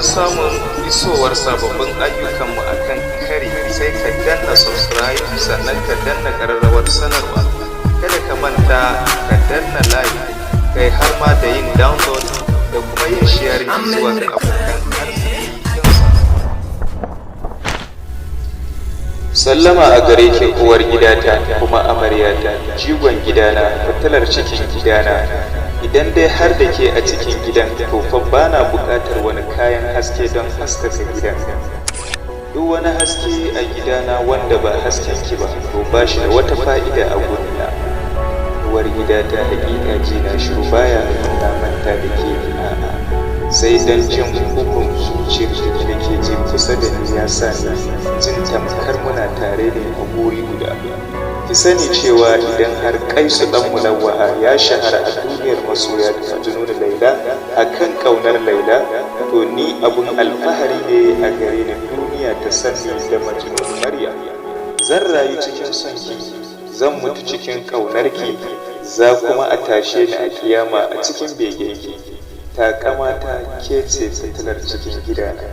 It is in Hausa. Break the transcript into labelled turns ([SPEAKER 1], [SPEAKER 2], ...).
[SPEAKER 1] samun isowar sababbin ayyukanmu a kan kari sai ka danna subscribe sannan ka danna ƙararrawar sanarwa. Kada ka manta ka danna like kai har ma da yin download da kuma yin sharing zuwa ga abokan arziki. Sallama a gare ki uwar gidata kuma amaryata, jigon gidana, fitilar cikin gidana. Idan dai har da ke a cikin gidan, to fa bana buƙatar wani kayan haske don haskaka gidan. Duk wani haske a gidana wanda ba hasken ki ba, to ba shi da wata fa'ida a gurina. Uwar gidata hakika ji na shiru baya nuna manta da ke a'a. Sai dan jin bugun zuciyar da ke ji kusa da ni ya sa ni jin tamkar muna tare da a guri guda. Ki sani cewa idan har Kaisu dan Mulawwaha ya shahara a duniyar masoya da Majnun Laila akan kaunar Laila, to ni abun alfahari ne a gare ni duniya ta sani da Majnun Maryam. Zan rayu cikin son ki, zan mutu cikin kaunar ki, za kuma a tashe ni a kiyama a cikin begen ki. Takamata ke ce fitilar cikin gidana.